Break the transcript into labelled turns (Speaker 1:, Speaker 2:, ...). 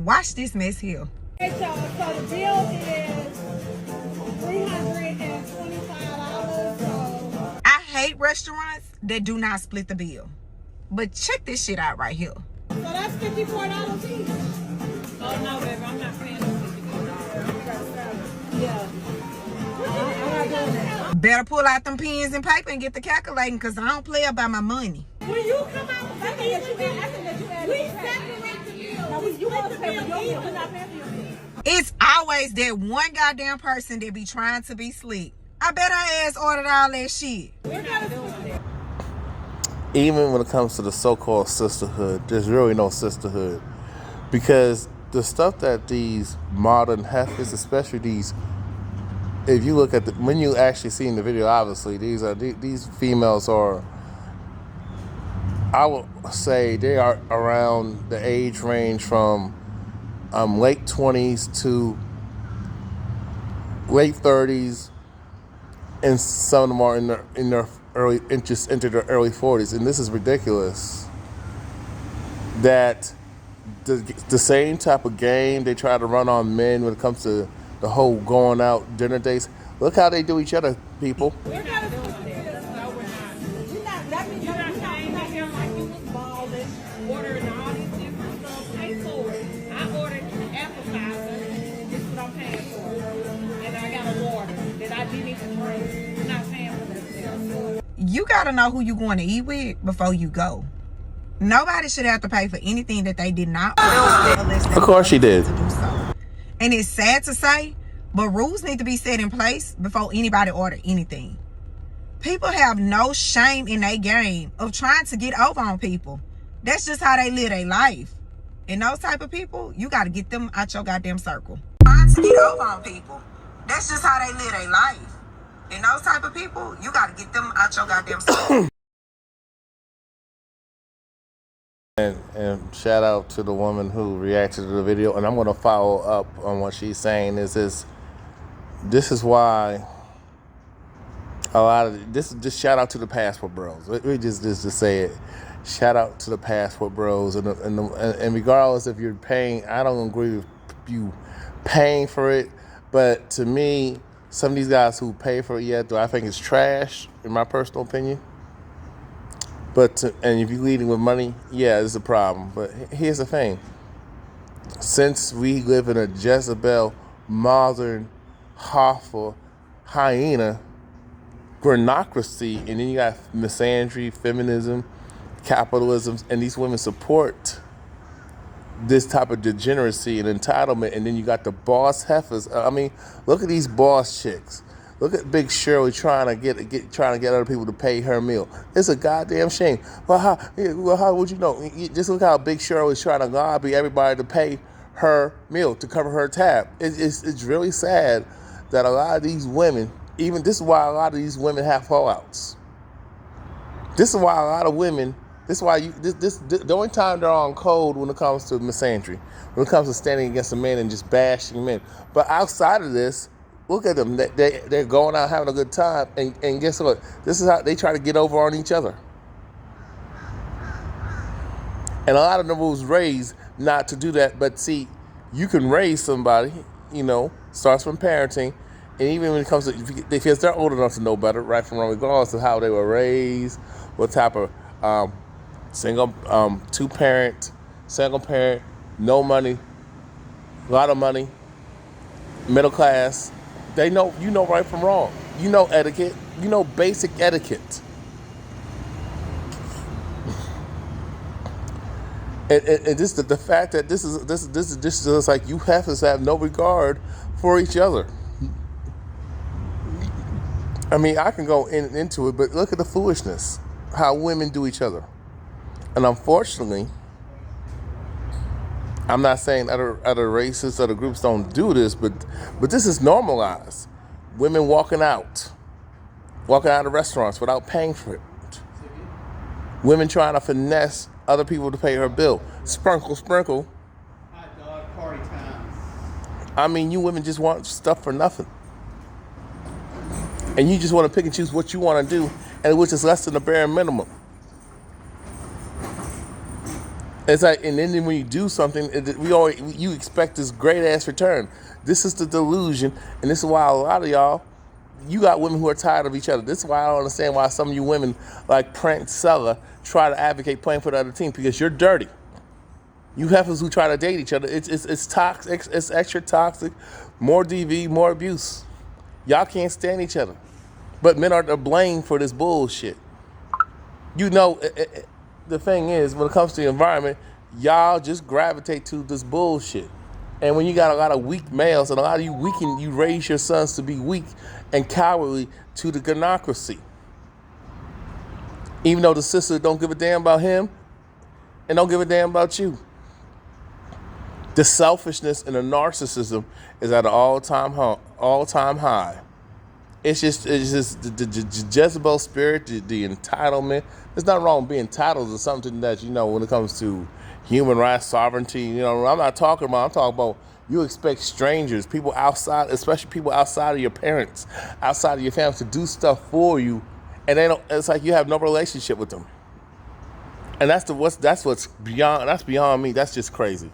Speaker 1: Watch this mess here.
Speaker 2: Hey, y'all, so the bill is $325. So
Speaker 1: I hate restaurants that do not split the bill. But check this shit out right here.
Speaker 2: that's $54 each. Oh no, baby, I'm not paying no $54. Yeah. I'm not doing that.
Speaker 1: Better pull out them pens and paper and get the calculating, because I don't play about my money.
Speaker 2: When you come out, we separate the bill. Now, you want to pay for your bill, we're not paying for your bill.
Speaker 1: It's always that one goddamn person that be trying to be slick. I bet her ass ordered all that shit.
Speaker 2: We're not doing that.
Speaker 3: Even when it comes to the so-called sisterhood, there's really no sisterhood. Because the stuff that these modern heifers, especially these, if you look at when you actually see in the video, obviously, these females are, I would say they are around the age range from late 20s to late 30s, and some of them are in their early just into their early 40s, and this is ridiculous. That the same type of game they try to run on men when it comes to the whole going out dinner dates. Look how they do each other, people.
Speaker 2: We're not doing this. No, we're not. You're not. That means you're not saying like you was balling, ordering all these different stuff. Pay for it. I ordered appetizer. This is what I'm paying for, and I got a water that I didn't even drink. I'm not paying for this.
Speaker 1: You gotta know who you going to eat with before you go. Nobody should have to pay for anything that they did not order unless they
Speaker 3: Of course she did.
Speaker 1: to do so. And it's sad to say, but rules need to be set in place before anybody order anything. People have no shame in their game of trying to get over on people. That's just how they live their life. And those type of people, you got to get them out your goddamn circle. Trying to get over on people. That's just how they live their life. And those type of people, you got to get them out your goddamn circle.
Speaker 3: And shout out to the woman who reacted to the video, and I'm going to follow up on what she's saying. This is why a lot of this. Just shout out to the passport bros. We just say it. Shout out to the passport bros, and regardless if you're paying, I don't agree with you paying for it, but to me, some of these guys who pay for it, do I think it's trash, in my personal opinion. And if you're leading with money, it's a problem. But here's the thing. Since we live in a Jezebel, modern, awful, hyena, granocracy, and then you got misandry, feminism, capitalism, and these women support this type of degeneracy and entitlement, and then you got the boss heifers. I mean, look at these boss chicks. Look at Big Shirley trying to get other people to pay her meal. It's a goddamn shame. Well, how would you know? Just look how Big Shirley is trying to lobby everybody to pay her meal, to cover her tab. It's really sad that a lot of these women, even this is why a lot of these women have fallouts. This is why a lot of women. This is why the only time they're on code when it comes to misandry, when it comes to standing against a man and just bashing men. But outside of this, look at them. They're going out having a good time. And guess what? This is how they try to get over on each other. And a lot of them was raised not to do that. But see, you can raise somebody, starts from parenting. And even when it comes to, because they're old enough to know better, right from wrong, regardless of how they were raised, what type of single, two-parent, single parent, no money, a lot of money, middle class. They know, right from wrong. You know etiquette. You know basic etiquette. And this the fact that this is just like you have to have no regard for each other. I mean, I can go into it, but look at the foolishness, how women do each other. And unfortunately, I'm not saying other races, other groups don't do this, but this is normalized. Women walking out of restaurants without paying for it. Women trying to finesse other people to pay her bill. Sprinkle.
Speaker 4: Hot dog party time.
Speaker 3: I mean, you women just want stuff for nothing. And you just want to pick and choose what you want to do, and which is less than the bare minimum. It's like, and then when you do something, you expect this great ass return. This is the delusion, and this is why a lot of y'all, you got women who are tired of each other. This is why I don't understand why some of you women like Prank Sella try to advocate playing for the other team, because you're dirty. You heifers who try to date each other, it's toxic, it's extra toxic, more DV, more abuse. Y'all can't stand each other, but men are to blame for this bullshit. You know, the thing is, when it comes to the environment, y'all just gravitate to this bullshit. And when you got a lot of weak males, and a lot of you raise your sons to be weak and cowardly to the gynocracy. Even though the sister don't give a damn about him and don't give a damn about you. The selfishness and the narcissism is at an all-time high. It's just the Jezebel spirit, the entitlement. There's nothing wrong with being entitled to something that, when it comes to human rights, sovereignty. I'm talking about you expect strangers, people outside, especially people outside of your parents, outside of your family, to do stuff for you, and it's like you have no relationship with them. And that's beyond me. That's just crazy.